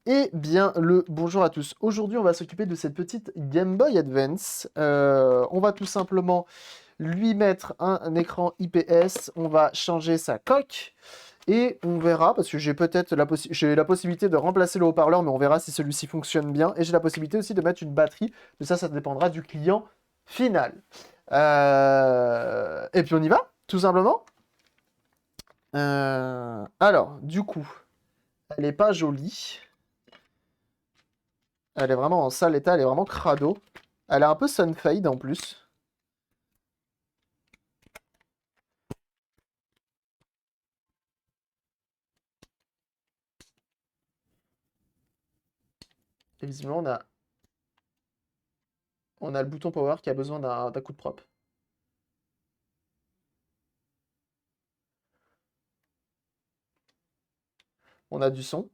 Eh bien, le bonjour à tous. Aujourd'hui, on va s'occuper de cette petite Game Boy Advance. On va tout simplement lui mettre un écran IPS. On va changer sa coque et on verra, parce que j'ai peut-être j'ai la possibilité de remplacer le haut-parleur, mais on verra si celui-ci fonctionne bien. Et j'ai la possibilité aussi de mettre une batterie, mais ça dépendra du client final. Et puis on y va, tout simplement. Alors, du coup, elle est pas jolie. Elle est vraiment en sale état, elle est vraiment crado. Elle a un peu sunfade en plus. Et visiblement, on a le bouton power qui a besoin d'un coup de propre. On a du son.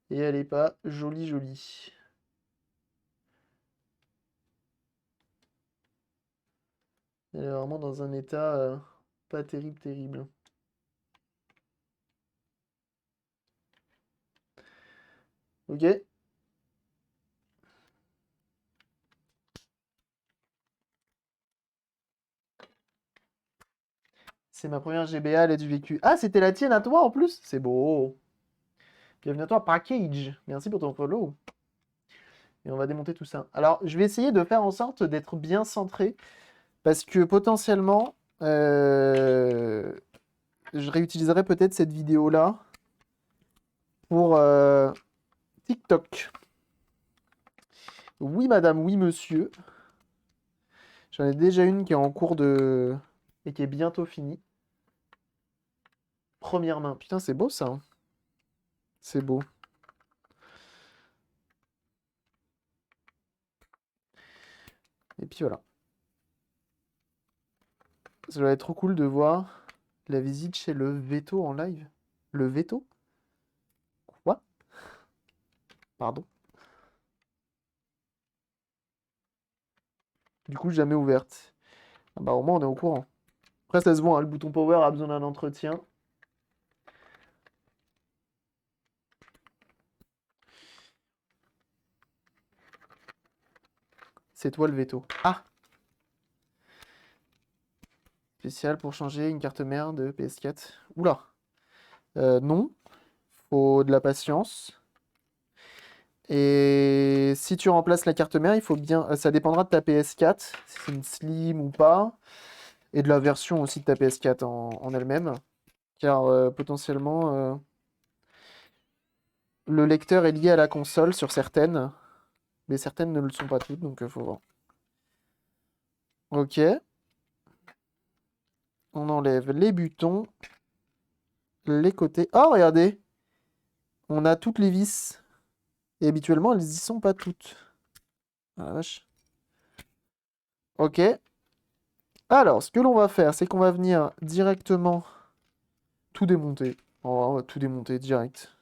Et elle est pas jolie jolie. Elle est vraiment dans un état pas terrible terrible. Ok? C'est ma première GBA, elle est du vécu. Ah, c'était la tienne à toi en plus? C'est beau. Bienvenue à toi, Package. Merci pour ton follow. Et on va démonter tout ça. Alors, je vais essayer de faire en sorte d'être bien centré. Parce que potentiellement, je réutiliserai peut-être cette vidéo-là pour TikTok. Oui, madame, oui, monsieur. J'en ai déjà une qui est en cours de... et qui est bientôt finie. Première main. Putain, c'est beau, ça, hein. C'est beau. Et puis voilà. Ça doit être trop cool de voir la visite chez le Veto en live. Le Veto? Quoi? Pardon. Du coup, jamais ouverte. Ah bah, au moins, on est au courant. Après, ça se voit, hein, le bouton power a besoin d'un entretien. C'est toi le Veto. Ah! Spécial pour changer une carte mère de PS4. Oula. Non. Faut de la patience. Et si tu remplaces la carte mère, il faut bien. Ça dépendra de ta PS4, si c'est une Slim ou pas. Et de la version aussi de ta PS4 en elle-même. Car potentiellement, le lecteur est lié à la console sur certaines. Mais certaines ne le sont pas toutes, donc il faut voir. Ok. On enlève les boutons, les côtés. Oh, regardez! On a toutes les vis. Et habituellement, elles y sont pas toutes. Ah la vache. Ok. Alors, ce que l'on va faire, c'est qu'on va venir directement tout démonter. On va tout démonter direct.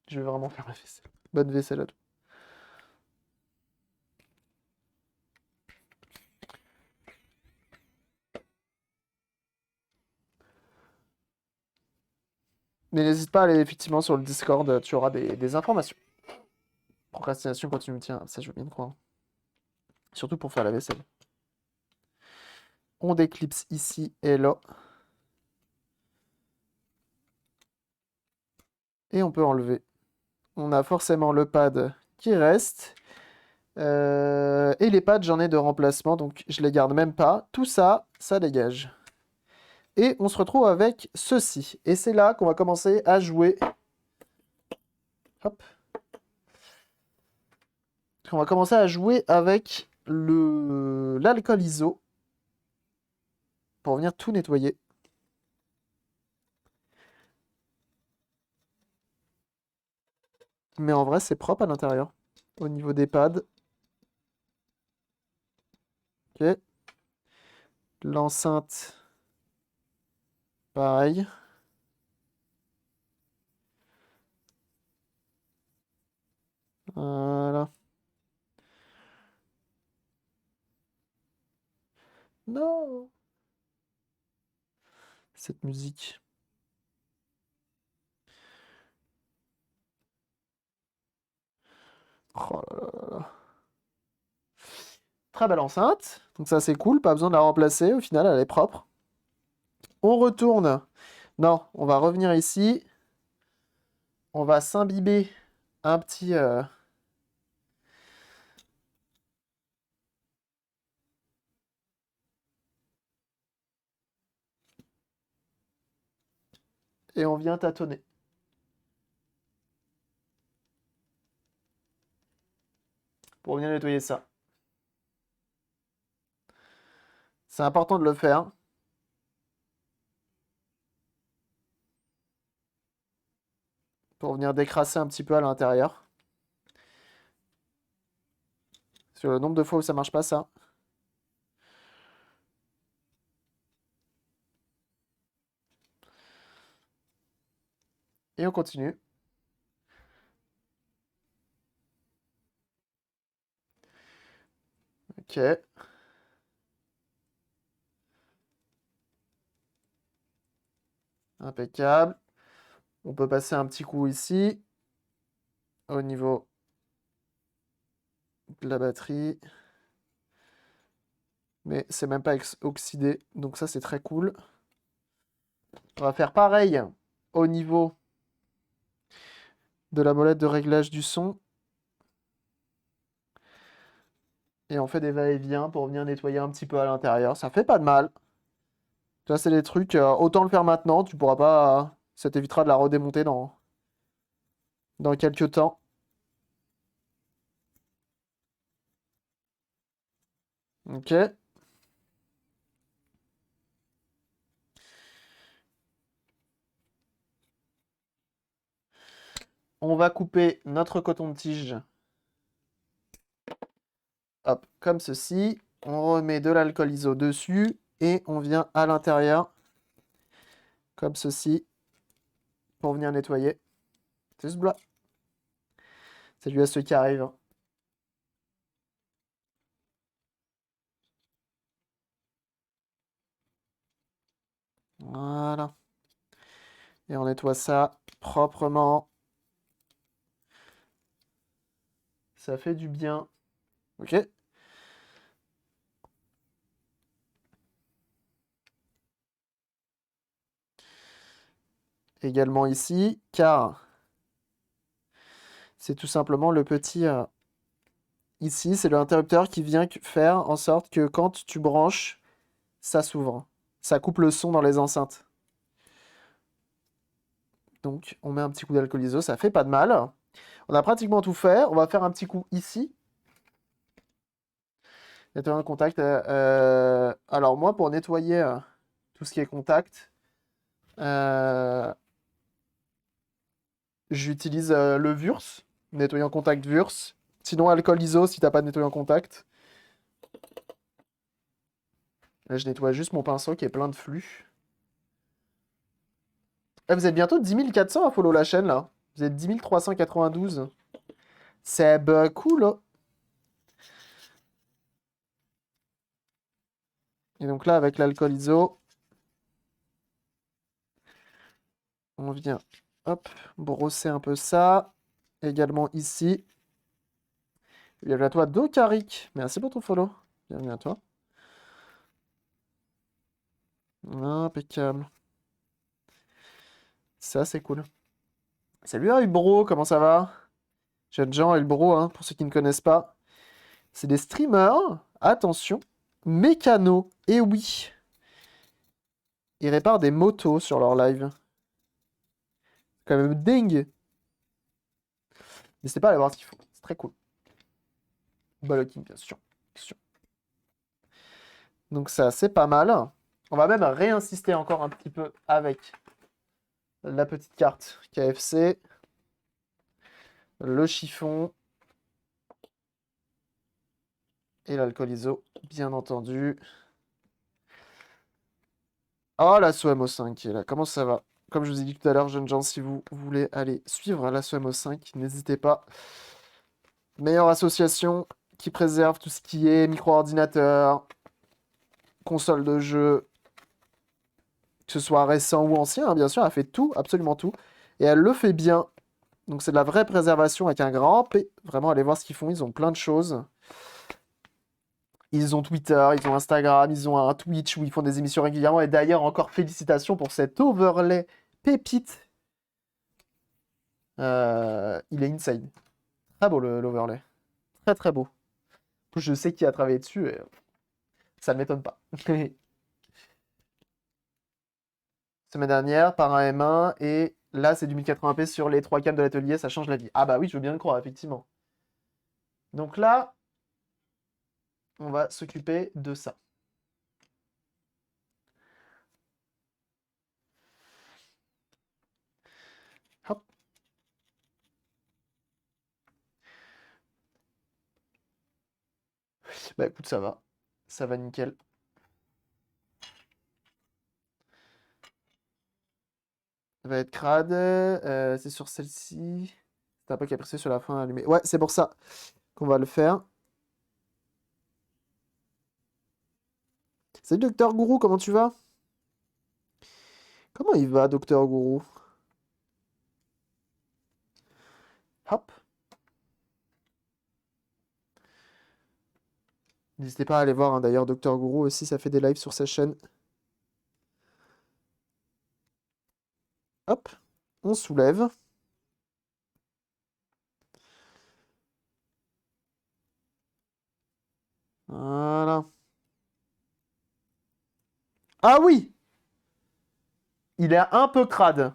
Je vais vraiment faire la vaisselle. Bonne vaisselle à toi. Mais n'hésite pas à aller effectivement sur le Discord, tu auras des informations. Procrastination continue, tiens, ça je veux bien te croire. Surtout pour faire la vaisselle. On déclipse ici et là. Et on peut enlever. On a forcément le pad qui reste. Et les pads, j'en ai de remplacement, donc je les garde même pas. Tout ça, ça dégage. Et on se retrouve avec ceci. Et c'est là qu'on va commencer à jouer. Hop. On va commencer à jouer avec l'alcool ISO pour venir tout nettoyer. Mais en vrai, c'est propre à l'intérieur. Au niveau des pads. Ok. L'enceinte, pareil. Voilà. Non, cette musique. Oh là là là là. Très belle enceinte. Donc ça c'est cool, pas besoin de la remplacer. Au final, elle est propre. On retourne. Non, on va revenir ici. On va s'imbiber un petit... et on vient tâtonner. Pour venir nettoyer ça. C'est important de le faire. Pour venir décrasser un petit peu à l'intérieur. Sur le nombre de fois où ça marche pas, ça. Et on continue. Ok. Impeccable. On peut passer un petit coup ici. Au niveau de la batterie. Mais c'est même pas oxydé. Donc ça, c'est très cool. On va faire pareil au niveau de la molette de réglage du son. Et on fait des va-et-vient pour venir nettoyer un petit peu à l'intérieur. Ça fait pas de mal. Ça, c'est des trucs, autant le faire maintenant. Tu pourras pas... ça t'évitera de la redémonter dans quelques temps. Ok. On va couper notre coton-tige. Hop, comme ceci. On remet de l'alcool iso dessus. Et on vient à l'intérieur. Comme ceci. Pour venir nettoyer. C'est ce bloc. Salut à ceux qui arrivent, hein. Voilà. Et on nettoie ça proprement. Ça fait du bien. Ok. Également ici, car c'est tout simplement le petit... ici, c'est l'interrupteur qui vient faire en sorte que quand tu branches, ça s'ouvre. Ça coupe le son dans les enceintes. Donc, on met un petit coup d'alcool iso, ça fait pas de mal. On a pratiquement tout fait. On va faire un petit coup ici. Nettoyer un contact. Alors, moi, pour nettoyer tout ce qui est contact, euh, j'utilise le Vurs, nettoyant contact Vurs. Sinon, alcool iso si t'as pas de nettoyant contact. Là, je nettoie juste mon pinceau qui est plein de flux. Ah, vous êtes bientôt 10 400 à follow la chaîne, là. Vous êtes 10 392. C'est cool, hein. Et donc là, avec l'alcool iso, on vient, hop, brosser un peu ça. Également ici. Bienvenue à toi, Docaric. Merci pour ton follow. Bienvenue à toi. Impeccable. Ça, c'est cool. Salut, Bro, comment ça va? Jeunes gens, Bro, hein, pour ceux qui ne connaissent pas. C'est des streamers, attention, mécano. Et oui, ils réparent des motos sur leur live. Quand même dingue. N'hésitez pas à aller voir ce qu'ils font. C'est très cool. Ballocking, bien sûr. Bien sûr. Donc ça, c'est pas mal. On va même réinsister encore un petit peu avec la petite carte KFC. Le chiffon. Et l'alcool iso, bien entendu. Oh, la SOMO 5 qui est là. Comment ça va? Comme je vous ai dit tout à l'heure, jeunes gens, si vous voulez aller suivre la SOMO 5, n'hésitez pas Meilleure association qui préserve tout ce qui est micro-ordinateur, console de jeu, que ce soit récent ou ancien, hein, bien sûr, elle fait tout, absolument tout. Et elle le fait bien. Donc c'est de la vraie préservation avec un grand P. Vraiment, allez voir ce qu'ils font, ils ont plein de choses. Ils ont Twitter, ils ont Instagram, ils ont un Twitch où ils font des émissions régulièrement. Et d'ailleurs, encore félicitations pour cet overlay pépite. Il est insane. Très beau l'overlay. Très très beau. Je sais qui a travaillé dessus et ça ne m'étonne pas. Semaine dernière, par un M1, et là c'est du 1080p sur les 3 câbles de l'atelier, ça change la vie. Ah bah oui, je veux bien le croire, effectivement. Donc là, on va s'occuper de ça. Hop. Bah écoute, ça va. Ça va nickel. Ça va être crade. C'est sur celle-ci. T'as pas capricé sur la fin allumée. Ouais, c'est pour ça qu'on va le faire. Salut Docteur Gourou, comment tu vas? Comment il va, Docteur Gourou? Hop. N'hésitez pas à aller voir, hein, d'ailleurs, Docteur Gourou aussi, ça fait des lives sur sa chaîne. Hop. On soulève. Voilà. Ah oui! Il est un peu crade.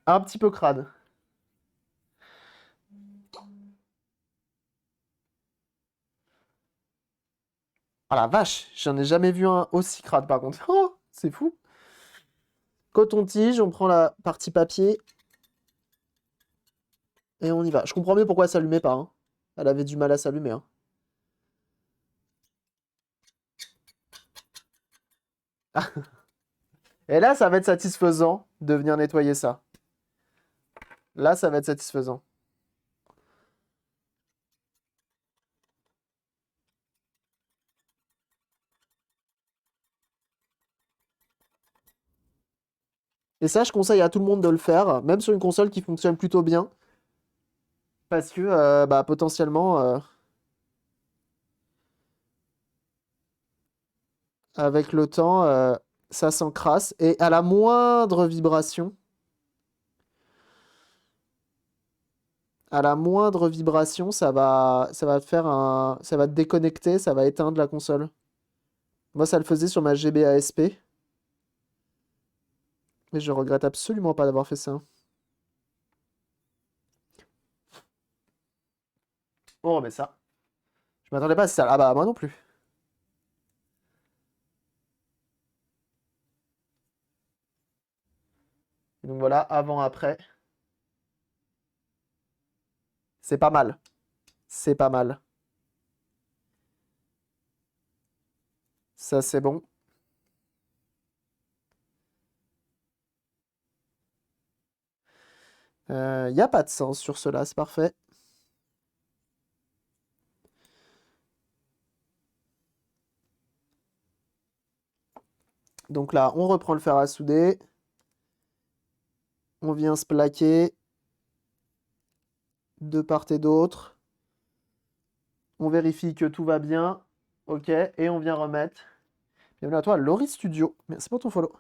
Un petit peu crade. Ah la vache, j'en ai jamais vu un aussi crade par contre. Oh, c'est fou. Coton-tige, on prend la partie papier. Et on y va. Je comprends mieux pourquoi elle s'allumait pas, hein. Elle avait du mal à s'allumer, hein. Et là, ça va être satisfaisant de venir nettoyer ça. Là, ça va être satisfaisant. Et ça, je conseille à tout le monde de le faire, même sur une console qui fonctionne plutôt bien. Parce que, bah, potentiellement, avec le temps, ça s'encrasse. Et à la moindre vibration, ça va te faire ça va te déconnecter, ça va éteindre la console. Moi, ça le faisait sur ma GB ASP. Mais je regrette absolument pas d'avoir fait ça. On remet ça. Je m'attendais pas à ça. Ah bah, moi non plus. Et donc voilà, avant, après. C'est pas mal. C'est pas mal. Ça, c'est bon. Il n'y a pas de sens sur cela, c'est parfait. Donc là, on reprend le fer à souder. On vient se plaquer de part et d'autre. On vérifie que tout va bien. Ok, et on vient remettre. Bienvenue à toi, Laurie Studio. Merci pour ton follow.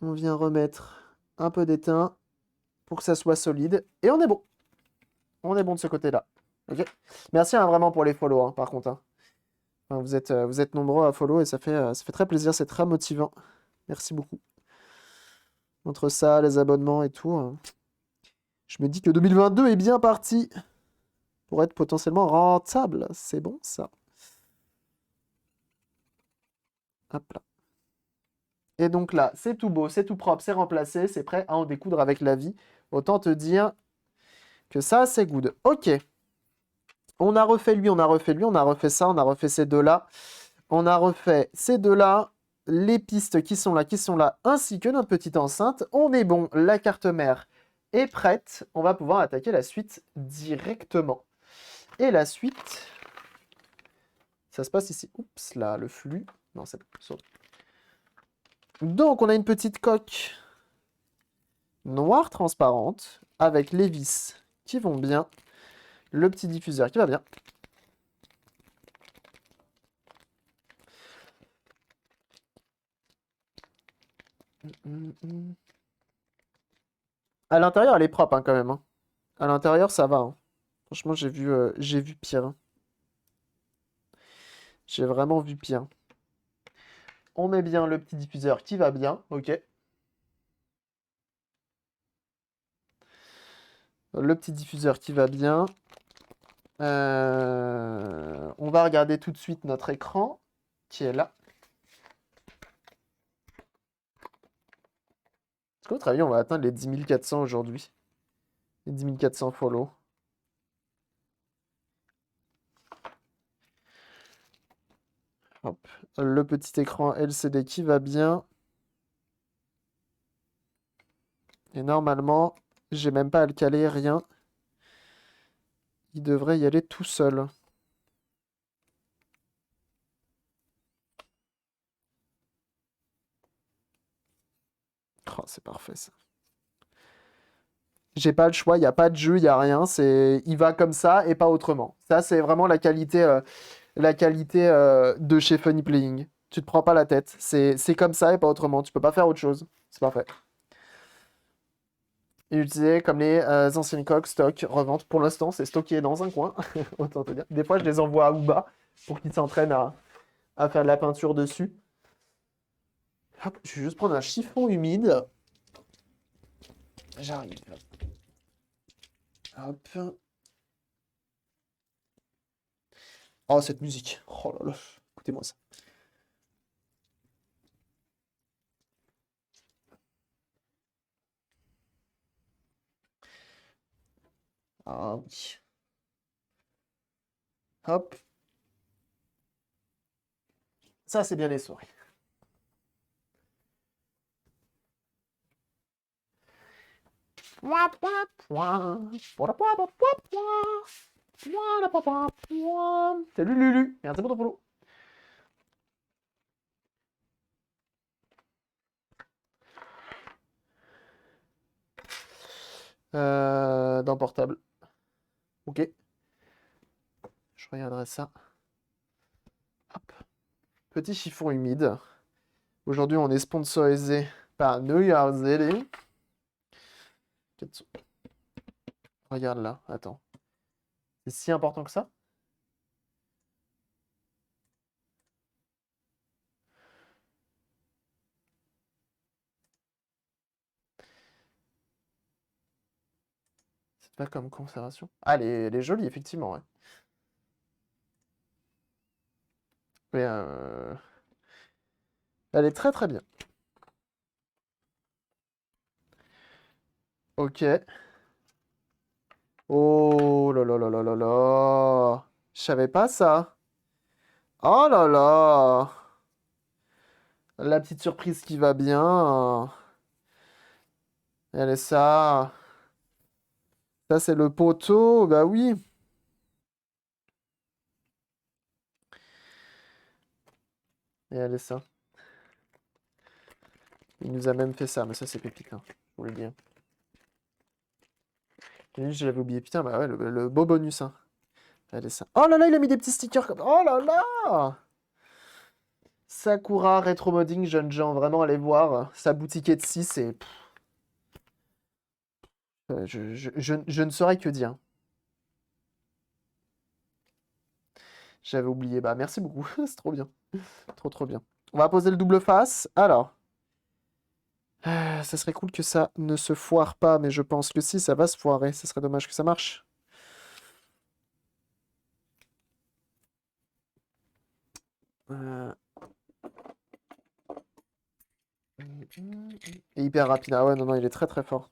On vient remettre un peu d'étain pour que ça soit solide. Et on est bon. On est bon de ce côté-là. Ok. Merci, hein, vraiment pour les follow, hein, par contre, hein. Enfin, vous êtes nombreux à follow et ça fait très plaisir, c'est très motivant. Merci beaucoup. Entre ça, les abonnements et tout, je me dis que 2022 est bien parti pour être potentiellement rentable. C'est bon, ça. Hop là. Et donc là, c'est tout beau, c'est tout propre, c'est remplacé, c'est prêt à en découdre avec la vie. Autant te dire que ça, c'est good. Ok. On a refait lui, on a refait lui, on a refait ça, on a refait ces deux-là. On a refait ces deux-là. les pistes qui sont là, ainsi que notre petite enceinte. On est bon, la carte mère est prête. On va pouvoir attaquer la suite directement. Et la suite, ça se passe ici. Oups, là, le flux. Non, c'est bon. Donc, on a une petite coque noire transparente avec les vis qui vont bien. Le petit diffuseur qui va bien. À l'intérieur, elle est propre hein, quand même. Hein. À l'intérieur, ça va. Hein. Franchement, j'ai vu pire. Hein. J'ai vraiment vu pire. On met bien le petit diffuseur qui va bien. Ok. Le petit diffuseur qui va bien. On va regarder tout de suite notre écran qui est là. Est-ce qu'à votre avis, on va atteindre les 10 400 aujourd'hui? Les 10 400 follow. Hop. Le petit écran LCD qui va bien. Et normalement, j'ai même pas à le caler, rien. Il devrait y aller tout seul. Oh, c'est parfait ça. J'ai pas le choix, il n'y a pas de jeu, il n'y a rien. Il va comme ça et pas autrement. Ça, c'est vraiment la qualité de chez Funny Playing. Tu te prends pas la tête. C'est comme ça et pas autrement. Tu peux pas faire autre chose. C'est parfait. Et utiliser comme les anciennes coques, stock, revente. Pour l'instant, c'est stocké dans un coin. Autant te dire. Des fois, je les envoie à Uba pour qu'ils s'entraînent à faire de la peinture dessus. Hop, je vais juste prendre un chiffon humide. J'arrive. Hop. Oh, cette musique. Oh là là. Écoutez-moi ça. Ah oui. Hop. Ça, c'est bien les soirées. Salut Lulu. Merci pour ton follow. Dans portable. Ok. Je regarderai ça. Hop. Petit chiffon humide. Aujourd'hui, on est sponsorisé par New York City. Regarde là, attends. C'est si important que ça? C'est pas comme conservation. Ah, elle est jolie, effectivement, ouais. Mais elle est très très bien. Ok. Oh là là là là là là. Je savais pas ça. Oh là là. La petite surprise qui va bien. Elle est ça. Ça, c'est le poteau. Bah oui. Et elle est ça. Il nous a même fait ça. Mais ça, c'est pépite. Hein. Je vous le dis. Hein. Je l'avais oublié. Putain, bah ouais, le beau bonus. Hein. Elle est ça. Oh là là, il a mis des petits stickers comme. Oh là là. Sakura Retro Modding, jeunes gens. Vraiment, allez voir. Sa boutique Etsy, c'est. Je ne saurais que dire. J'avais oublié. Bah, merci beaucoup. C'est trop bien. Trop, trop bien. On va poser le double face. Alors. Ça serait cool que ça ne se foire pas, mais je pense que si, ça va se foirer. Ce serait dommage que ça marche. Et hyper rapide. Ah ouais, non, non, il est très très fort.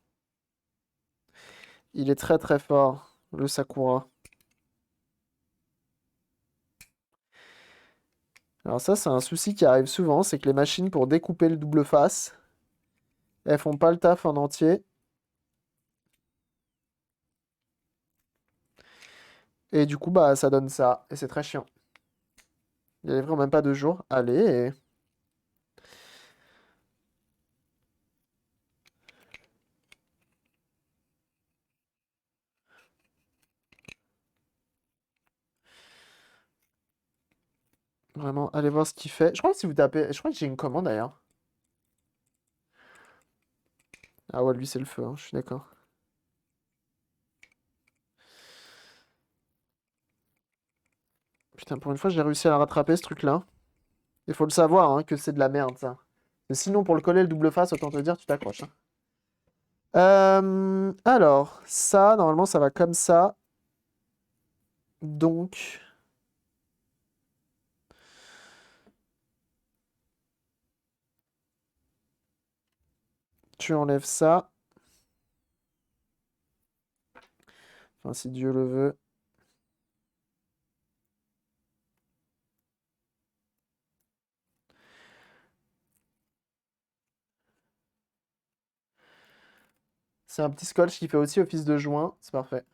Il est très très fort, le Sakura. Alors ça, c'est un souci qui arrive souvent, c'est que les machines, pour découper le double face, elles font pas le taf en entier. Et du coup, bah, ça donne ça. Et c'est très chiant. Il y a vraiment même pas 2 jours. Allez. Vraiment, allez voir ce qu'il fait. Je crois que si vous tapez... Je crois que j'ai une commande d'ailleurs. Ah ouais, lui, c'est le feu, hein, je suis d'accord. Putain, pour une fois, j'ai réussi à la rattraper, ce truc-là. Il faut le savoir, hein, que c'est de la merde, ça. Mais sinon, pour le coller le double face, autant te dire, tu t'accroches, hein. Alors, ça, normalement, ça va comme ça. Donc, tu enlèves ça. Enfin, si Dieu le veut. C'est un petit scotch qui fait aussi office de joint. C'est parfait.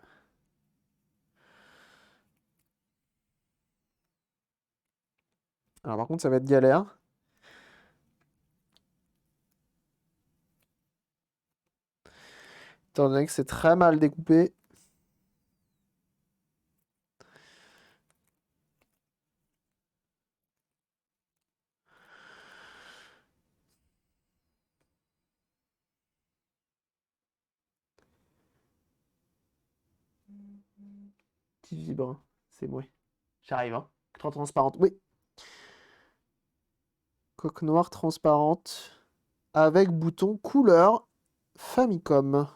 Alors, par contre, ça va être galère. Étant donné que c'est très mal découpé. Qui vibre. C'est moi. J'arrive, hein. Trop transparente. Oui. Coque noire transparente. Avec bouton couleur Famicom.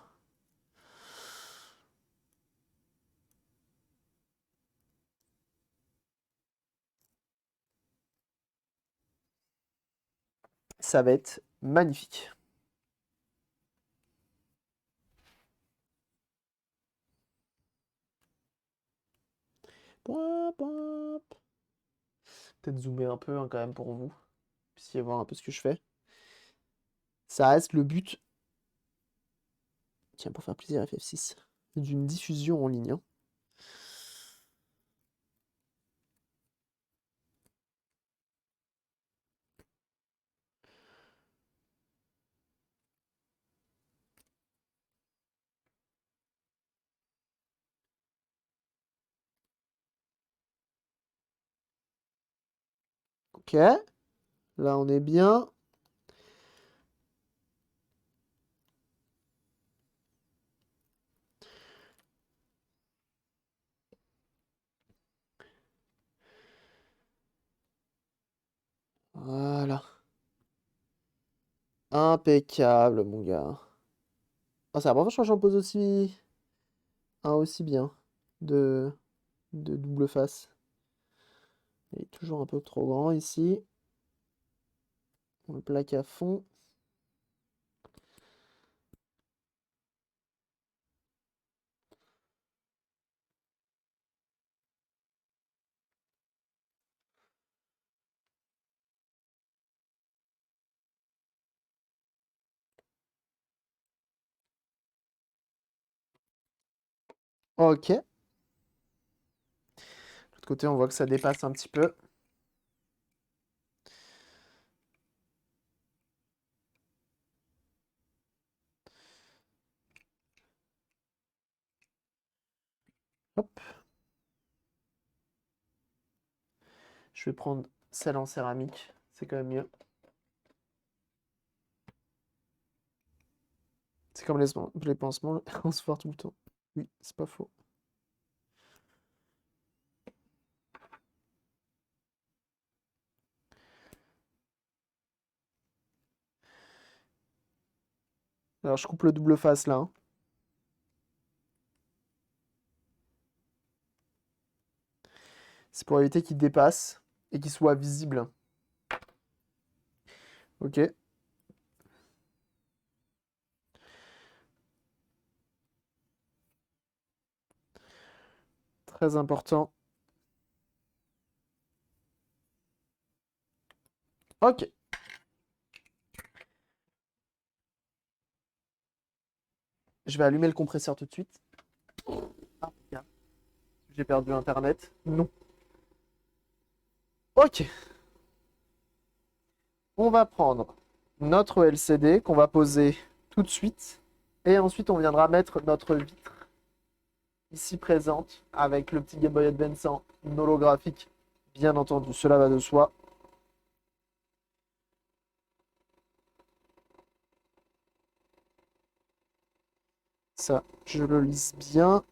Ça va être magnifique. Peut-être zoomer un peu, hein, quand même pour vous. Puissiez voir un peu ce que je fais. Ça reste le but. Tiens, pour faire plaisir à FF6. D'une diffusion en ligne, hein. Ok. Là, on est bien. Voilà. Impeccable, mon gars. Oh, c'est la première fois que j'en pose aussi bien de, de double face. Il est toujours un peu trop grand ici. On le plaque à fond. Ok. De l'autre côté, on voit que ça dépasse un petit peu. Hop. Je vais prendre celle en céramique. C'est quand même mieux. C'est comme les pansements, on se foire tout le temps. Oui, c'est pas faux. Alors, je coupe le double face là, hein. C'est pour éviter qu'il dépasse et qu'il soit visible. Ok. Très important. Ok. Je vais allumer le compresseur tout de suite. Ah, merde. J'ai perdu Internet. Non. Ok. On va prendre notre LCD qu'on va poser tout de suite. Et ensuite, on viendra mettre notre vitre ici présente avec le petit Game Boy Advance en holographique. Bien entendu, cela va de soi. Ça, je le lisse bien.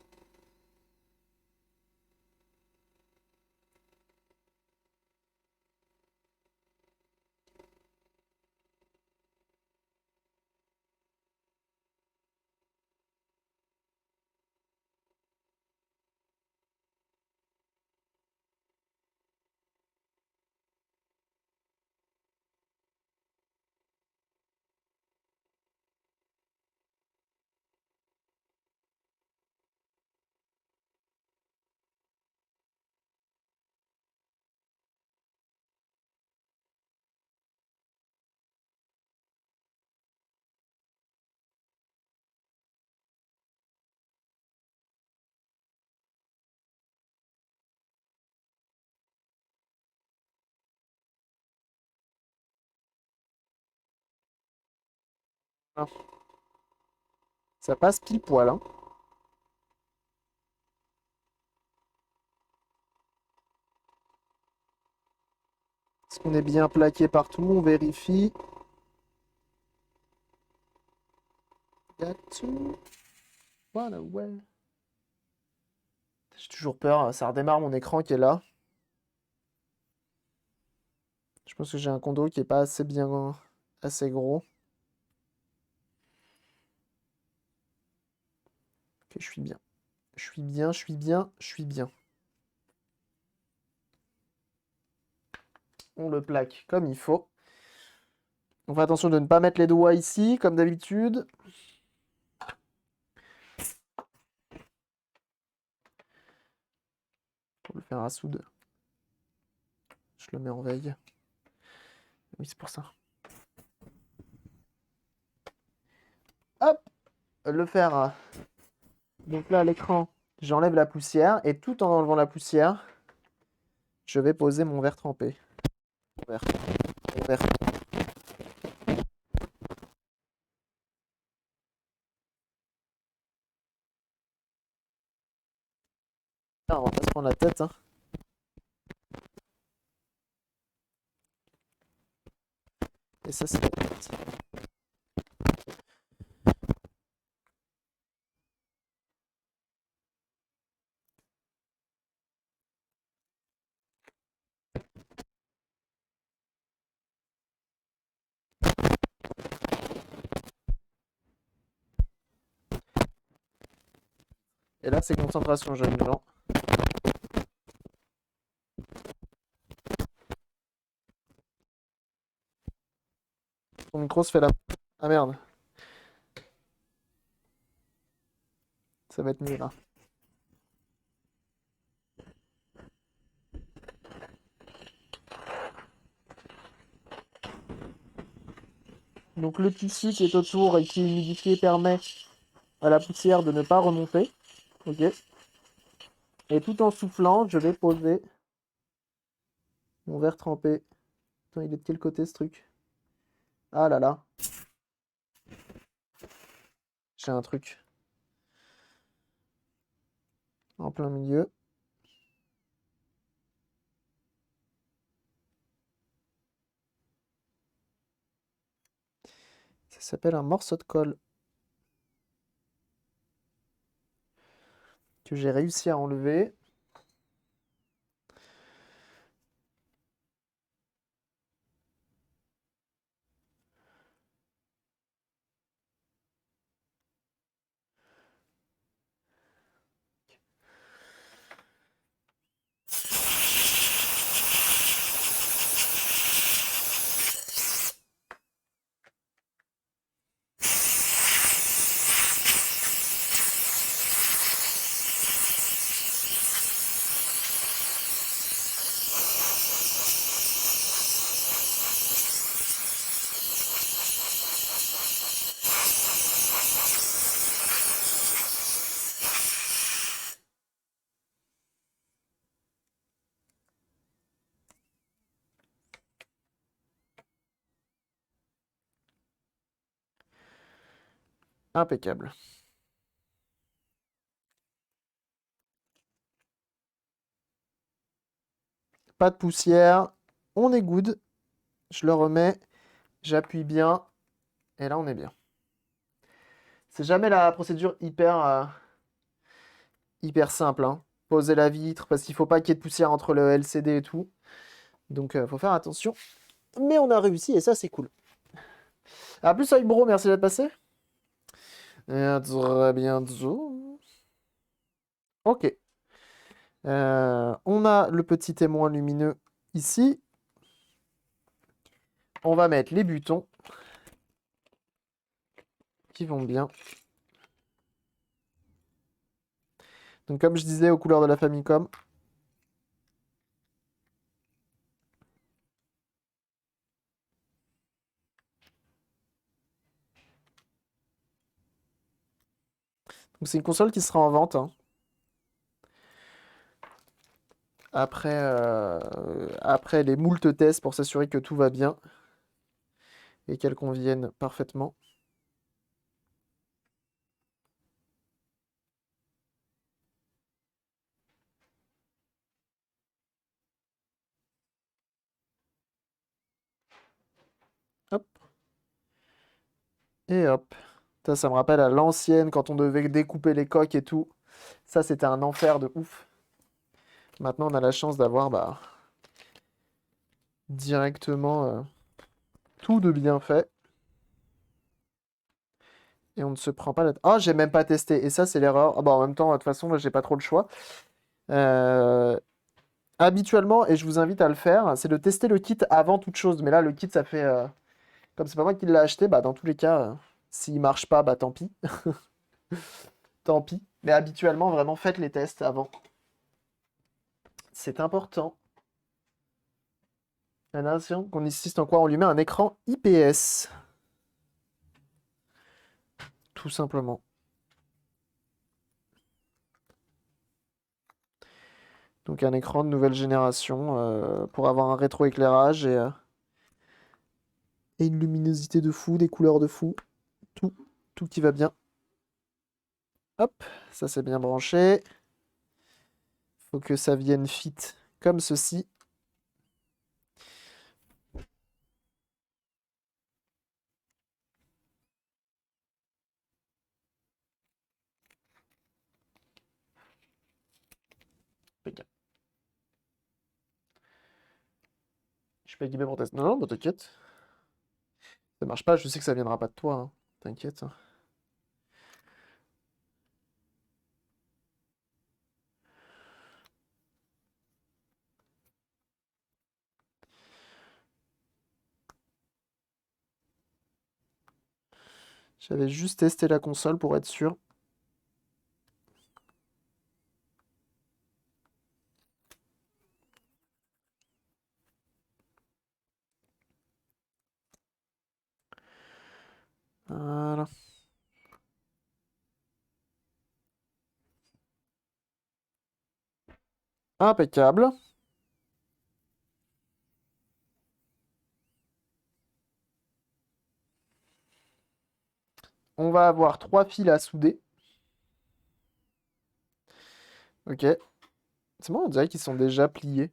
Ça passe pile poil, hein. Est-ce qu'on est bien plaqué partout? On vérifie. Là-dessous. Voilà, ouais. J'ai toujours peur, ça redémarre mon écran qui est là. Je pense que j'ai un condo qui est pas assez bien, assez gros. Ok, je suis bien. Je suis bien, je suis bien, je suis bien. On le plaque comme il faut. On fait attention de ne pas mettre les doigts ici, comme d'habitude. Pour le faire à soude. Je le mets en veille. Oui, c'est pour ça. Hop! Le fer. Donc là, à l'écran, j'enlève la poussière. Et tout en enlevant la poussière, je vais poser mon verre trempé. Mon verre. Mon verre. Ah, on va pas se prendre la tête, hein. Et ça, c'est la tête. Et là, c'est concentration, jeunes gens. Ton micro se fait la... Ah merde. Ça va être mieux, là. Donc le tissu qui est autour et qui est humidifié permet à la poussière de ne pas remonter. Ok. Et tout en soufflant, je vais poser mon verre trempé. Attends, il est de quel côté ce truc? Ah là là. J'ai un truc. En plein milieu. Ça s'appelle un morceau de colle. Que j'ai réussi à enlever. Impeccable. Pas de poussière. On est good. Je le remets. J'appuie bien. Et là, on est bien. C'est jamais la procédure hyper simple, hein. Poser la vitre, parce qu'il faut pas qu'il y ait de poussière entre le LCD et tout. Donc, faut faire attention. Mais on a réussi et ça, c'est cool. A plus, bro, merci d'être passé. Et à très bientôt. Ok. On a le petit témoin lumineux ici. On va mettre les butons qui vont bien. Donc, comme je disais, aux couleurs de la Famicom. Donc, c'est une console qui sera en vente, hein. Après les moult tests pour s'assurer que tout va bien et qu'elle convienne parfaitement. Hop. Et hop. Ça me rappelle à l'ancienne quand on devait découper les coques et tout. Ça, c'était un enfer de ouf. Maintenant, on a la chance d'avoir directement tout de bien fait. Et on ne se prend pas la tête. Ah, j'ai même pas testé. Et ça, c'est l'erreur. Ah bah, en même temps, de toute façon, là, j'ai pas trop le choix. Euh, Habituellement, et je vous invite à le faire, c'est de tester le kit avant toute chose. Mais là, le kit, ça fait. Comme c'est pas moi qui l'ai acheté, bah, dans tous les cas, s'il marche pas, bah tant pis. Tant pis. Mais habituellement, vraiment, faites les tests avant. C'est important. La nation qu'on insiste en quoi? On lui met un écran IPS. Tout simplement. Donc un écran de nouvelle génération pour avoir un rétroéclairage et une luminosité de fou, des couleurs de fou. Tout, tout qui va bien. Hop, ça c'est bien branché. Faut que ça vienne fit comme ceci. Impeccable. Je suis pas équipé pour tester. Non, non, bah t'inquiète. Ça marche pas, je sais que ça viendra pas de toi, hein. T'inquiète. J'avais juste testé la console pour être sûr. Voilà. Impeccable. On va avoir 3 fils à souder. Ok. C'est bon, on dirait qu'ils sont déjà pliés.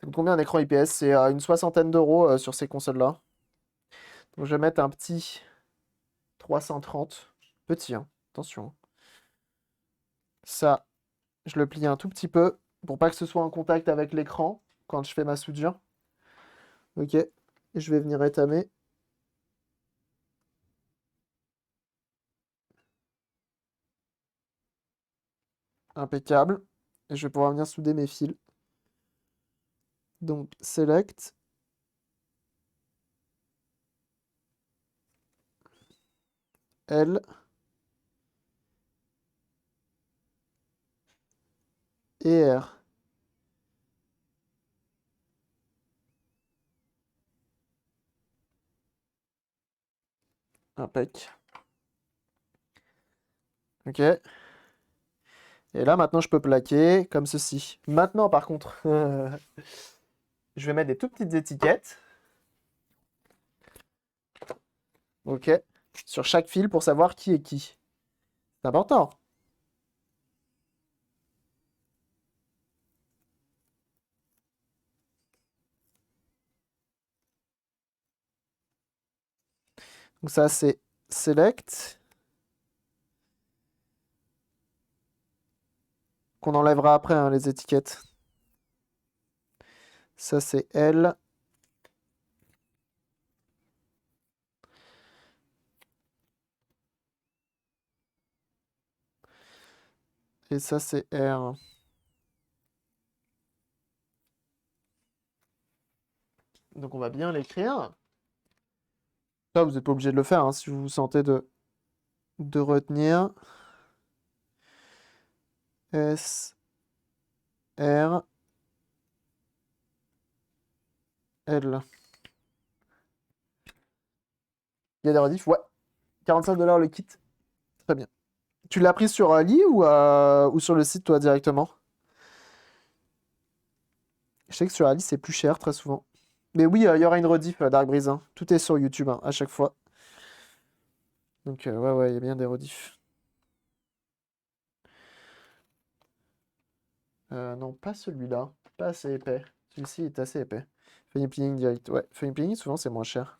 Ça coûte combien un écran IPS? C'est une soixantaine d'euros sur ces consoles-là. Donc je vais mettre un petit 330. Petit, hein. Attention. Ça, je le plie un tout petit peu pour pas que ce soit en contact avec l'écran quand je fais ma soudure. Ok. Et je vais venir étamer. Impeccable. Et je vais pouvoir venir souder mes fils. Donc, select. L. Et R. Impec. Ok. Et là, maintenant, je peux plaquer comme ceci. Maintenant, par contre, je vais mettre des toutes petites étiquettes. Ok. sur chaque fil pour savoir qui est qui. C'est important. Donc ça, c'est select, qu'on enlèvera après, hein, les étiquettes. Ça, c'est L. Et ça, c'est R. Donc on va bien l'écrire. Ça, vous n'êtes pas obligé de le faire, hein, si vous vous sentez de retenir. S, R, L. Il y a des rediffs? Ouais. 45 $ le kit. Très bien. Tu l'as pris sur Ali ou sur le site, toi, directement? Je sais que sur Ali, c'est plus cher, très souvent. Mais oui, il y aura une rediff, Dark Breeze, hein. Tout est sur YouTube, hein, à chaque fois. Donc, ouais, ouais, il y a bien des rediffs. Non, pas celui-là. Pas assez épais. Celui-ci est assez épais. Funny Peeling direct. Ouais, Funny Peeling, souvent, c'est moins cher.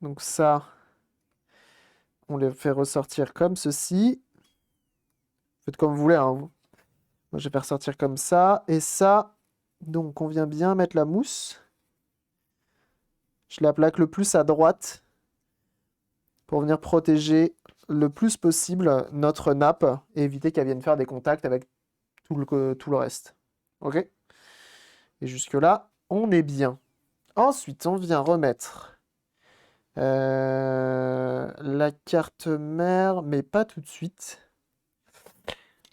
Donc ça, on les fait ressortir comme ceci. Faites comme vous voulez, hein. Moi, je vais faire sortir comme ça. Et ça, donc, on vient bien mettre la mousse. Je la plaque le plus à droite pour venir protéger le plus possible notre nappe et éviter qu'elle vienne faire des contacts avec tout le reste. Ok? Et jusque-là, on est bien. Ensuite, on vient remettre la carte mère, mais pas tout de suite.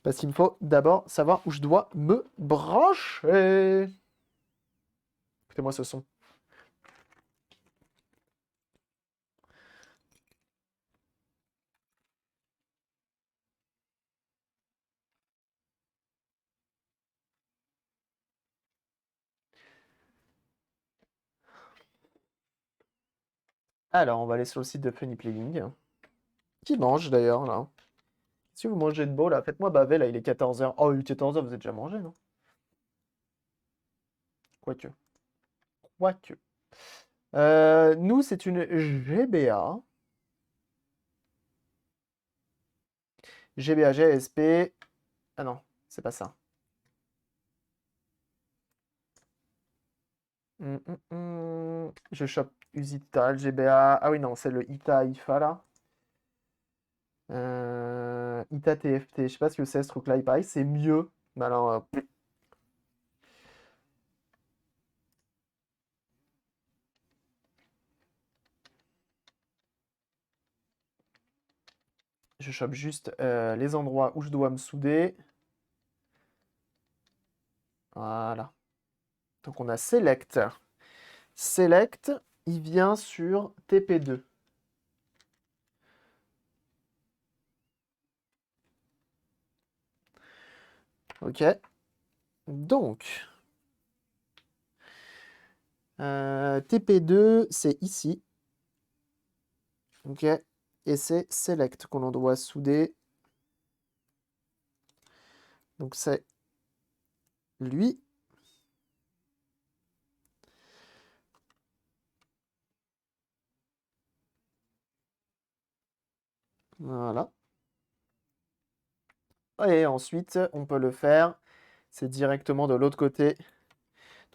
Parce qu'il me faut d'abord savoir où je dois me brancher. Écoutez-moi ce son. Alors, on va aller sur le site de Funny Playing. Qui mange d'ailleurs là? Si vous mangez de beau là, faites-moi baver là, il est 14 h. Oh, il est 14 h, vous êtes déjà mangé, non? Quoique. Quoique. Nous, c'est une GBA. GBA GSP. Ah non, c'est pas ça. Je chope Usital, GBA. Ah oui, non, c'est le ITA IFA là. ITA TFT. Je sais pas ce que c'est ce truc-là. Il paraît que c'est mieux. Mais alors, je chope juste les endroits où je dois me souder. Voilà. Donc on a Select. Select, il vient sur TP2. Ok. Donc, TP2, c'est ici. Ok. Et c'est Select qu'on en doit souder. Donc c'est lui. Voilà. Et ensuite, on peut le faire. C'est directement de l'autre côté.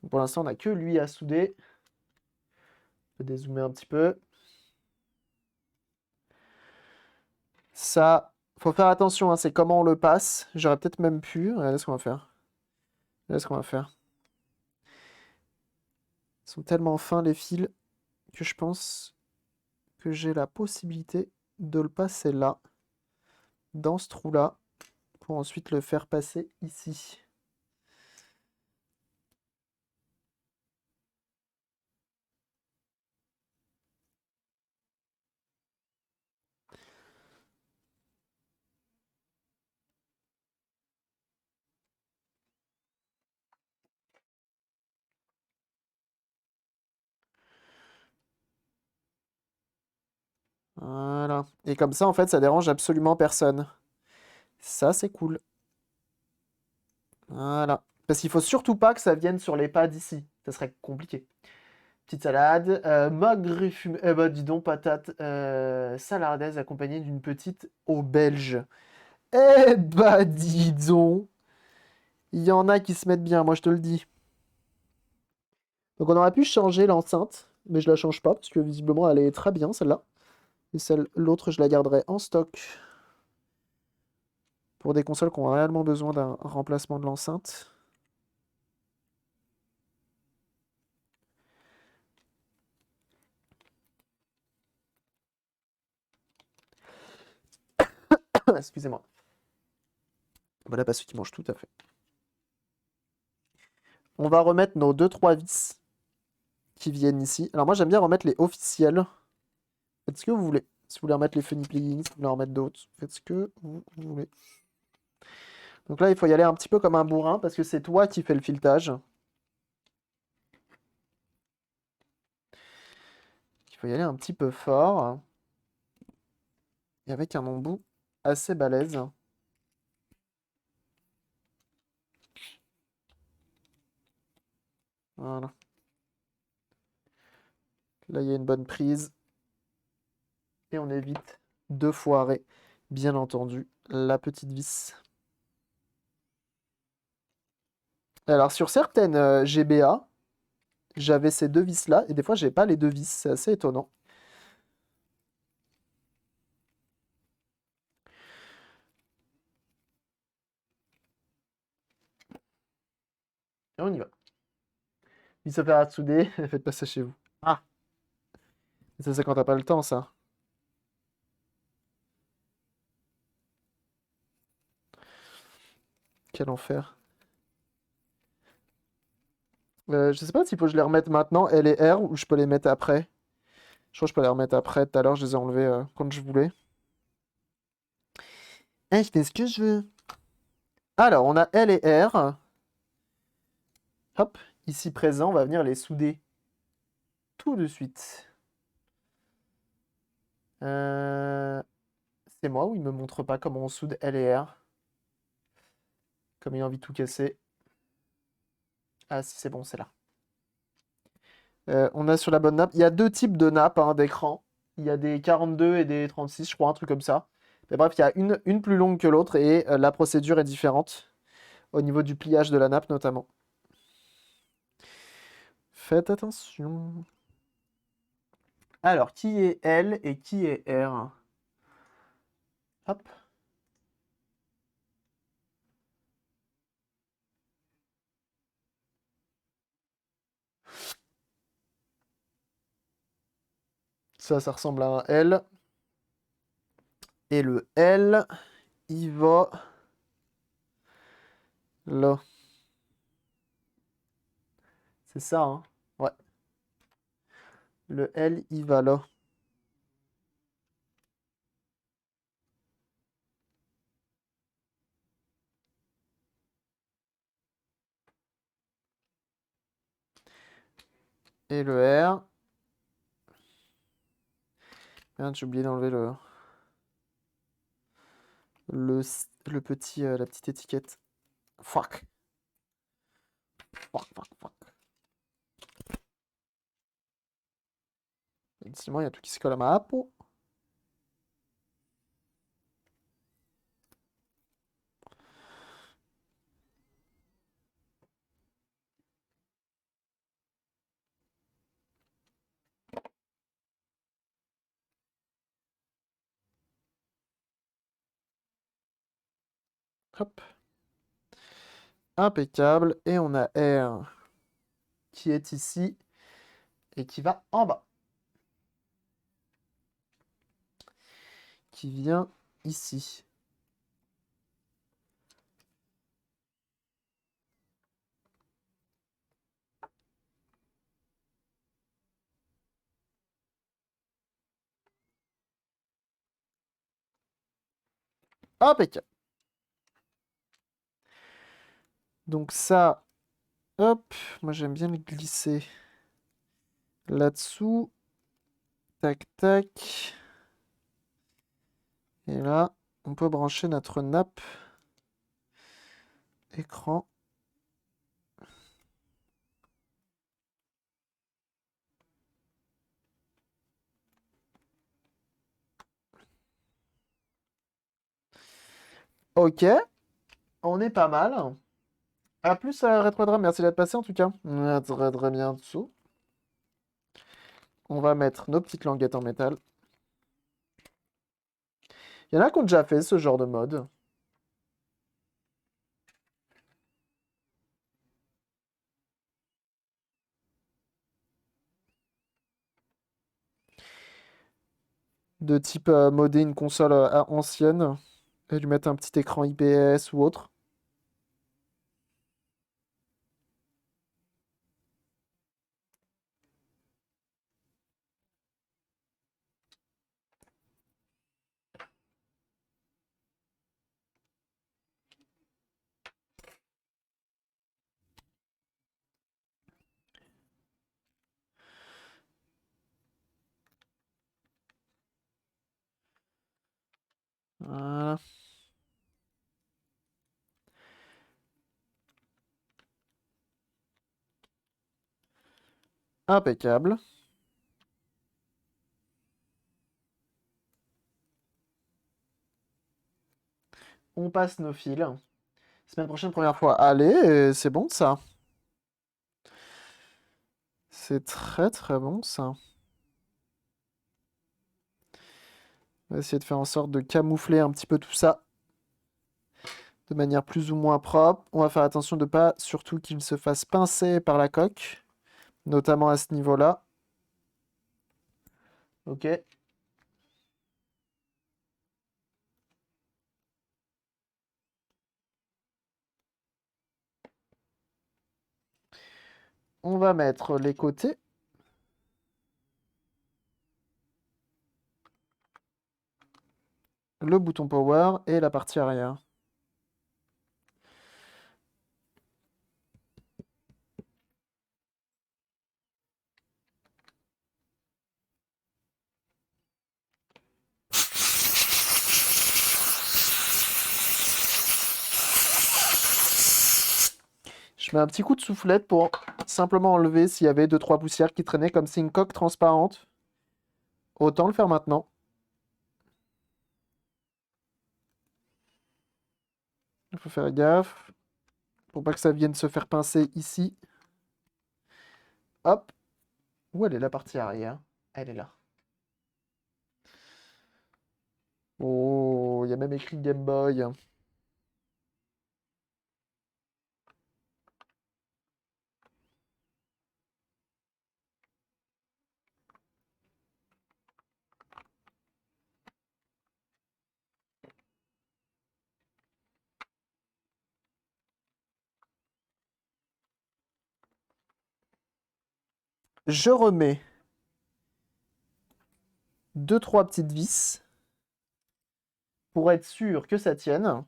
Donc pour l'instant, on n'a que lui à souder. On peut dézoomer un petit peu. Ça, faut faire attention, hein, c'est comment on le passe. J'aurais peut-être même pu. Regardez ce qu'on va faire. Regardez ce qu'on va faire. Ils sont tellement fins les fils que je pense que j'ai la possibilité de le passer là, dans ce trou-là, pour ensuite le faire passer ici. Voilà. Et comme ça, en fait, ça dérange absolument personne. Ça, c'est cool. Voilà. Parce qu'il faut surtout pas que ça vienne sur les pas d'ici. Ça serait compliqué. Petite salade. Magre fumé. Eh bah, dis donc, patate salardaise accompagnée d'une petite au belge. Eh bah, dis donc. Il y en a qui se mettent bien, moi je te le dis. Donc on aurait pu changer l'enceinte, mais je la change pas parce que visiblement elle est très bien celle-là. Et l'autre, je la garderai en stock pour des consoles qui ont réellement besoin d'un remplacement de l'enceinte. Excusez-moi. Voilà, parce qu'il mange tout à fait. On va remettre nos 2-3 vis qui viennent ici. Alors moi j'aime bien remettre les officiels. Faites ce que vous voulez. Si vous voulez remettre les funny plugins, si vous voulez en remettre d'autres, faites ce que vous voulez. Donc là, il faut y aller un petit peu comme un bourrin parce que c'est toi qui fais le filetage. Il faut y aller un petit peu fort et avec un embout assez balèze. Voilà. Là, il y a une bonne prise et on évite de foirer, bien entendu, la petite vis. Alors, sur certaines GBA, j'avais ces deux vis-là et des fois, j'ai pas les deux vis. C'est assez étonnant. Et on y va. Vis opéra à souder, faites pas ça chez vous. Ah, ça c'est quand t'as pas le temps, ça. Quel enfer. Je sais pas s'il faut que je les remette maintenant, L et R, ou je peux les mettre après. Je crois que je peux les remettre après. Tout à l'heure, je les ai enlevés quand je voulais. Eh, je fais ce que je veux. Alors, on a L et R. Hop, ici présent, on va venir les souder tout de suite. Euh, C'est moi ou il me montre pas comment on soude L et R? Comme il a envie de tout casser. Ah si, c'est bon, c'est là. On a sur la bonne nappe. Il y a deux types de nappes hein, d'écran. Il y a des 42 et des 36, je crois, un truc comme ça. Mais bref, il y a une plus longue que l'autre et la procédure est différente au niveau du pliage de la nappe notamment. Faites attention. Alors, qui est L et qui est R? Hop. Ça ressemble à un L. Et le L, il va là. C'est ça, hein? Ouais. Le L, il va là. Et le R. Merde, j'ai oublié d'enlever le petit, la petite étiquette. Fuck. Fuck, fuck, fuck. Décidément, il y a tout qui se colle à ma peau. Hop. Impeccable. Et on a R qui est ici et qui va en bas. Qui vient ici. Impeccable. Donc ça, hop, moi j'aime bien le glisser là-dessous. Tac, tac. Et là, on peut brancher notre nappe écran. Ok, on est pas mal. A plus, Retrodrum, merci d'être passé en tout cas. Très très bien dessous. On va mettre nos petites languettes en métal. Il y en a qui ont déjà fait ce genre de mode. De type modder une console ancienne et lui mettre un petit écran IPS ou autre. Voilà. Impeccable. On passe nos fils. Semaine prochaine, première fois. Allez, c'est bon ça. C'est très très bon ça. On va essayer de faire en sorte de camoufler un petit peu tout ça de manière plus ou moins propre. On va faire attention de pas, surtout qu'il se fasse pincer par la coque, notamment à ce niveau-là. Ok. On va mettre les côtés. Le bouton power et la partie arrière. Je mets un petit coup de soufflette pour simplement enlever s'il y avait 2-3 poussières qui traînaient comme c'est une coque transparente. Autant le faire maintenant. Il faut faire gaffe pour pas que ça vienne se faire pincer ici. Hop. Où elle est la partie arrière? Elle est là. Oh, il y a même écrit Game Boy. Je remets 2-3 petites vis pour être sûr que ça tienne.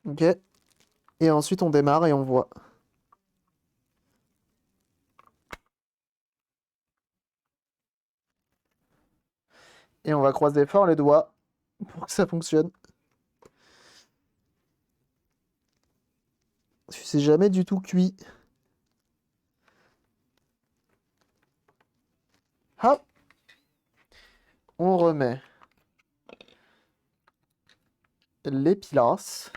Ok. Et ensuite on démarre et on voit. Et on va croiser fort les doigts pour que ça fonctionne. C'est jamais du tout cuit. Hop. On remet les pilasses.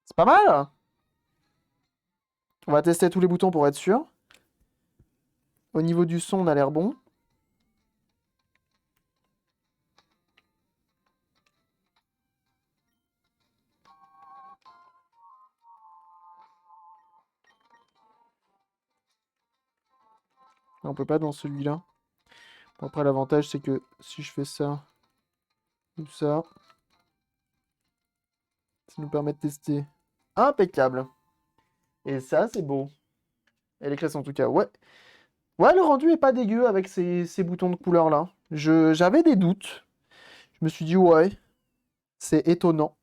C'est pas mal, hein. On va tester tous les boutons pour être sûr. Au niveau du son, on a l'air bon. On peut pas dans celui-là. Bon, après, l'avantage, c'est que si je fais ça... Tout ça. Ça nous permet de tester. Impeccable. Et ça, c'est beau. Elle est classe en tout cas. Ouais. Ouais, le rendu est pas dégueu avec ces boutons de couleur là. J'avais des doutes. Je me suis dit, ouais, c'est étonnant.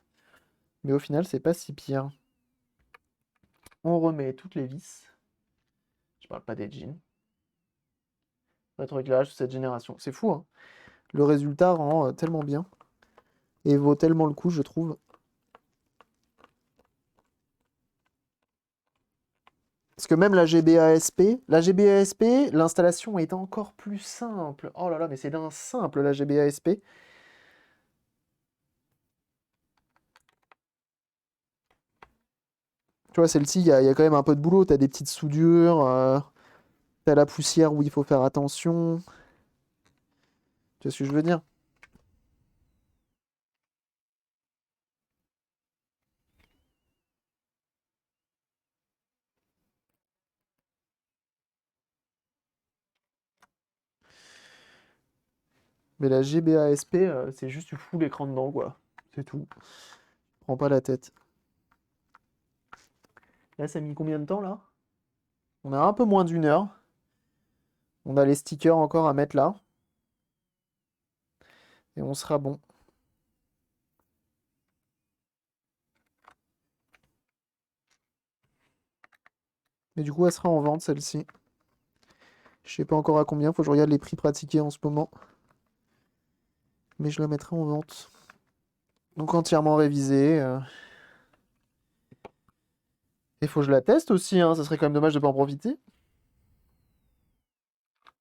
Mais au final, c'est pas si pire. On remet toutes les vis. Je parle pas des jeans. Rétroéclairage de cette génération. C'est fou, hein. Le résultat rend tellement bien. Et vaut tellement le coup, je trouve. Parce que même la GBASP, l'installation est encore plus simple. Oh là là, mais c'est d'un simple la GBASP. Tu vois, celle-ci, il y a quand même un peu de boulot. T'as des petites soudures, t'as la poussière où il faut faire attention. Tu vois ce que je veux dire? Mais la GBASP, c'est juste tu fous l'écran dedans, quoi. C'est tout. Prends pas la tête. Là, ça a mis combien de temps, là? On a un peu moins d'une heure. On a les stickers encore à mettre là. Et on sera bon. Mais du coup, elle sera en vente, celle-ci. Je sais pas encore à combien, faut que je regarde les prix pratiqués en ce moment. Mais je la mettrai en vente. Donc entièrement révisée. Et faut que je la teste aussi, hein. Ça serait quand même dommage de pas en profiter.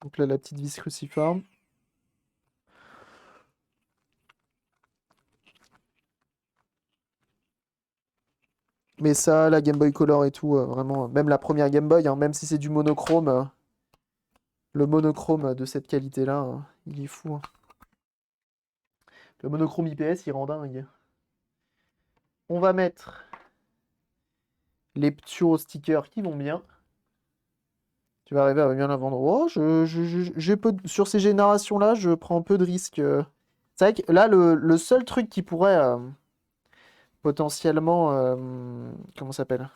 Donc là, la petite vis cruciforme. Mais ça, la Game Boy Color et tout, vraiment, même la première Game Boy, hein, même si c'est du monochrome, le monochrome de cette qualité-là, il est fou, hein. Le monochrome IPS, il rend dingue. On va mettre les ptuos stickers qui vont bien. Tu vas arriver à bien la vendre. Oh, j'ai sur ces générations-là, je prends peu de risques. C'est vrai que là, le seul truc qui pourrait potentiellement, comment ça s'appelle?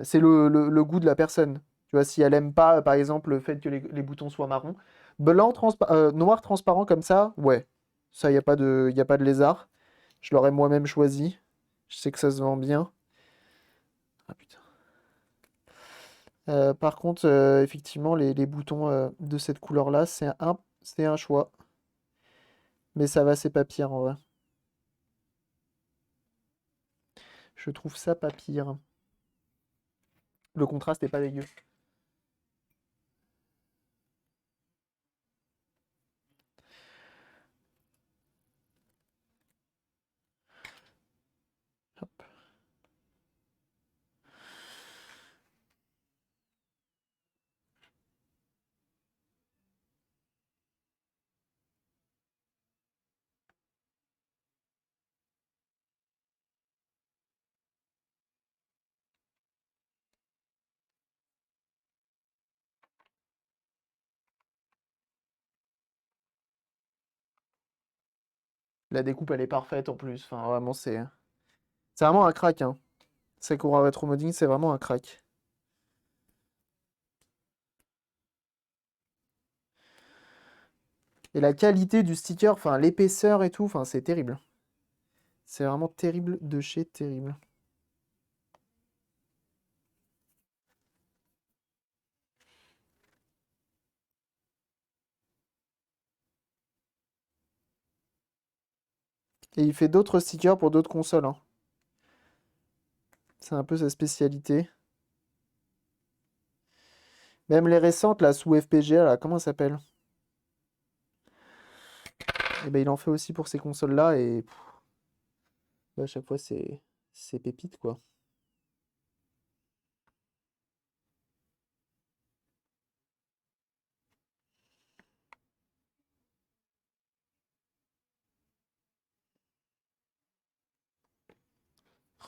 C'est le goût de la personne. Tu vois, si elle aime pas, par exemple, le fait que les boutons soient marrons. Blanc, noir transparent comme ça, ouais. Ça, y a pas de lézard. Je l'aurais moi-même choisi. Je sais que ça se vend bien. Ah putain. Par contre, effectivement, les boutons de cette couleur-là, c'est un choix. Mais ça va, c'est pas pire en vrai. Je trouve ça pas pire. Le contraste est pas dégueu. Hop. La découpe, elle est parfaite en plus. Enfin, vraiment, c'est vraiment un crack, hein. Sakura Retro Modding, c'est vraiment un crack. Et la qualité du sticker, enfin, l'épaisseur et tout, enfin, c'est terrible. C'est vraiment terrible de chez terrible. Et il fait d'autres stickers pour d'autres consoles, hein. C'est un peu sa spécialité. Même les récentes, là, sous FPGA, là, comment ça s'appelle? Et ben, il en fait aussi pour ces consoles-là, et à chaque fois, c'est pépite, quoi.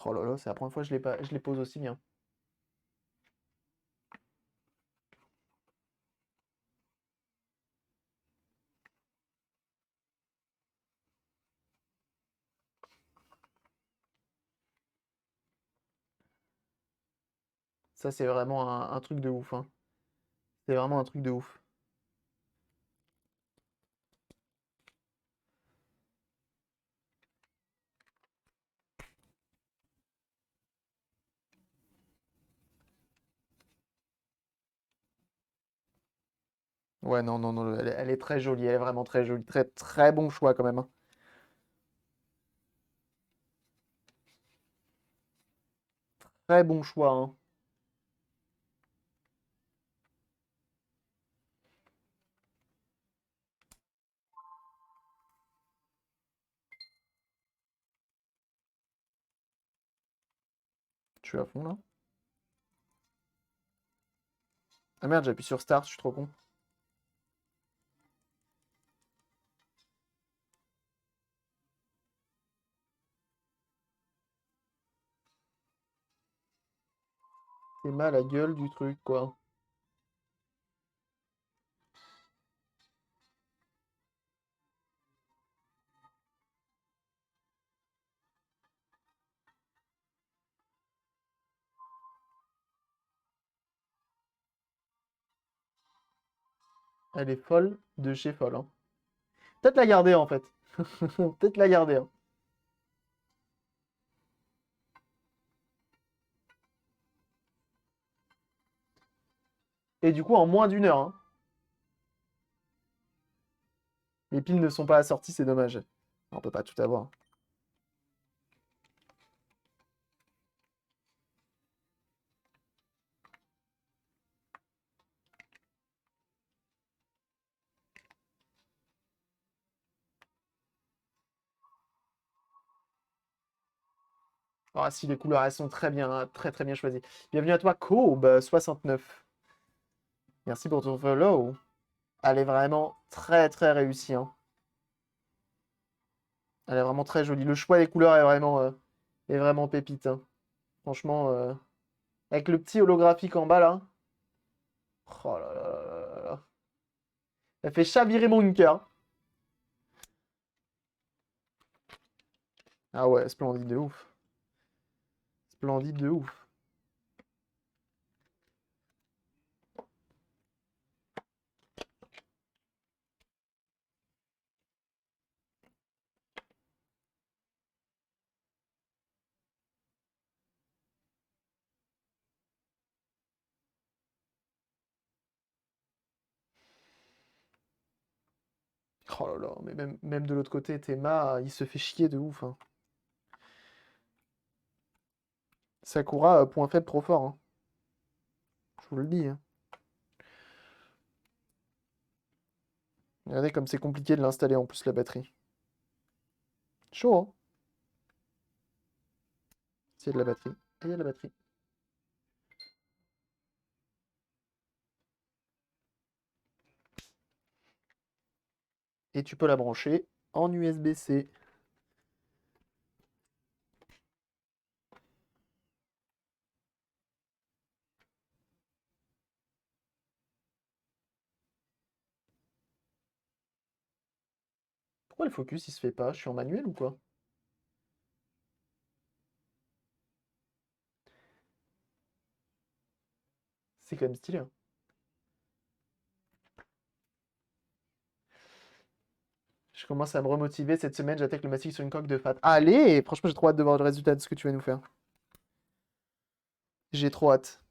Oh là là, c'est la première fois que je les pose aussi bien. Ça, c'est vraiment un truc de ouf, hein. C'est vraiment un truc de ouf. Ouais, non, non, non, elle est très jolie, elle est vraiment très jolie. Très, très bon choix quand même, hein. Très bon choix, hein. Je suis à fond là. Ah merde, j'appuie sur Start, je suis trop con. C'est mal la gueule du truc, quoi. Elle est folle de chez folle, hein. Peut-être la garder en fait. Peut-être la garder, hein. Et du coup, en moins d'1 heure, hein. Les piles ne sont pas assorties, c'est dommage. On peut pas tout avoir. Ah si, les couleurs, elles sont très bien, hein, très très bien choisies. Bienvenue à toi, Kobe69. Merci pour ton follow. Elle est vraiment très très réussie, hein. Elle est vraiment très jolie. Le choix des couleurs est vraiment pépite, hein. Franchement, avec le petit holographique en bas là. Oh là là là là là. Elle fait chavirer mon cœur. Ah ouais, splendide de ouf. Splendide de ouf. Oh là là, mais même de l'autre côté, Théma, il se fait chier de ouf, hein. Sakura, point faible trop fort, hein. Je vous le dis, hein. Regardez comme c'est compliqué de l'installer en plus la batterie. Chaud, hein. C'est de la batterie. Ah, il y a de la batterie. Et tu peux la brancher en USB-C. Pourquoi le focus il se fait pas? Je suis en manuel ou quoi? C'est quand même stylé, hein. Je commence à me remotiver. Cette semaine, j'attaque le mastic sur une coque de fat. Allez! Franchement, j'ai trop hâte de voir le résultat de ce que tu vas nous faire. J'ai trop hâte.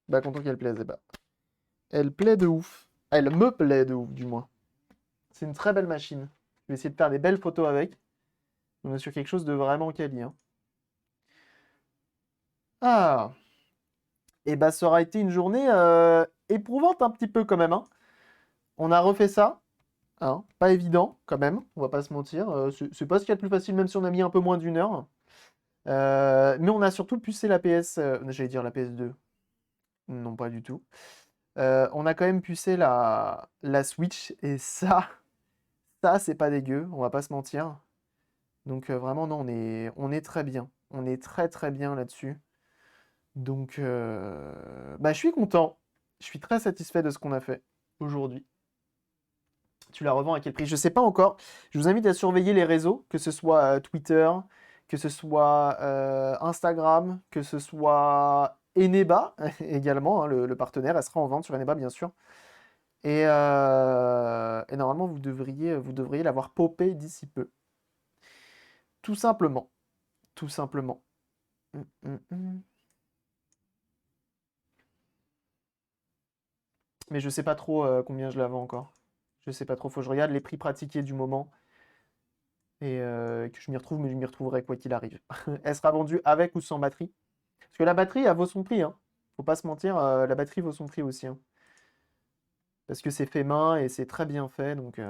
Bah, content qu'elle plaise, eh bah. Elle plaît de ouf. Elle me plaît de ouf, du moins. C'est une très belle machine. Je vais essayer de faire des belles photos avec. On est sur quelque chose de vraiment quali, hein. Ah! Et bah, ça aura été une journée éprouvante un petit peu quand même, hein. On a refait ça, hein. Pas évident quand même, on va pas se mentir. C'est pas ce qu'il y a de plus facile, même si on a mis un peu moins d'1 heure. Mais on a surtout pucé la PS, j'allais dire la PS2. Non, pas du tout. On a quand même pucé la Switch, et ça c'est pas dégueu, on va pas se mentir. Donc vraiment, non, on est très bien. On est très très bien là-dessus. Donc, bah, je suis content. Je suis très satisfait de ce qu'on a fait aujourd'hui. Tu la revends à quel prix? Je sais pas encore. Je vous invite à surveiller les réseaux, que ce soit Twitter, que ce soit Instagram, que ce soit Eneba également, hein, le partenaire, elle sera en vente sur Eneba bien sûr. Et normalement, vous devriez l'avoir popé d'ici peu. Tout simplement. Tout simplement. Hum, hum, hum. Mais je sais pas trop combien je la vends encore. Je sais pas trop, faut que je regarde les prix pratiqués du moment et que je m'y retrouve, mais je m'y retrouverai quoi qu'il arrive. Elle sera vendue avec ou sans batterie. Parce que la batterie, elle vaut son prix, hein. Faut pas se mentir, la batterie vaut son prix aussi, hein. Parce que c'est fait main et c'est très bien fait, donc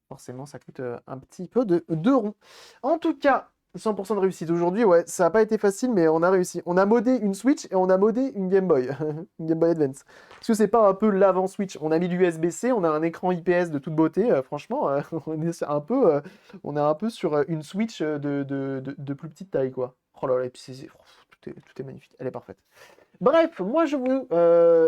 forcément ça coûte un petit peu de rond. En tout cas, 100% de réussite. Aujourd'hui, ouais, ça n'a pas été facile, mais on a réussi. On a modé une Switch et on a modé une Game Boy, une Game Boy Advance. Est-ce que c'est pas un peu l'avant Switch? On a mis l'USB-C, on a un écran IPS de toute beauté. Franchement, on est un peu sur une Switch de plus petite taille, quoi. Oh là là, et puis tout est magnifique. Elle est parfaite. Bref, moi je vous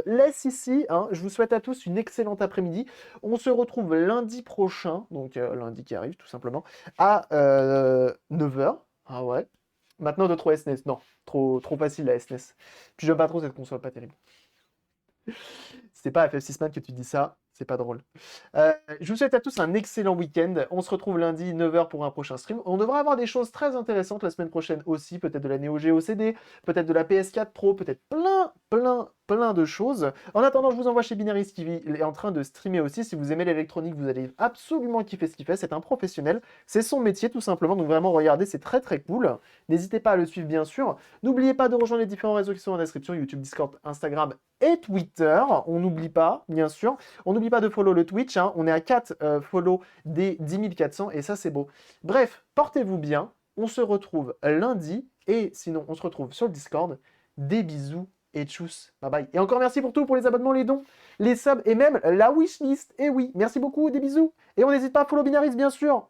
laisse ici, hein. Je vous souhaite à tous une excellente après-midi. On se retrouve lundi prochain, donc lundi qui arrive tout simplement, à 9h. Ah ouais. Maintenant de trop SNES. Non, trop facile la SNES. Puis j'aime pas trop cette console, pas terrible. C'est pas à FF6 Man que tu dis ça, c'est pas drôle. Je vous souhaite à tous un excellent week-end. On se retrouve lundi 9h pour un prochain stream. On devrait avoir des choses très intéressantes la semaine prochaine aussi, peut-être de la Neo Geo CD, peut-être de la PS4 Pro, peut-être plein de choses. En attendant, je vous envoie chez Binaris qui est en train de streamer aussi. Si vous aimez l'électronique, vous allez absolument kiffer ce qu'il fait. C'est un professionnel, c'est son métier tout simplement. Donc vraiment, regardez, c'est très cool. N'hésitez pas à le suivre bien sûr. N'oubliez pas de rejoindre les différents réseaux qui sont en description, YouTube, Discord, Instagram et Twitter. On n'oublie pas, bien sûr. On n'oublie pas de follow le Twitch, hein. On est à 4 follow des 10 400 et ça c'est beau. Bref, portez-vous bien. On se retrouve lundi et sinon on se retrouve sur le Discord. Des bisous et tchuss. Bye bye. Et encore merci pour tout, pour les abonnements, les dons, les subs et même la wishlist. Et oui, merci beaucoup, des bisous. Et on n'hésite pas à follow Binaris bien sûr.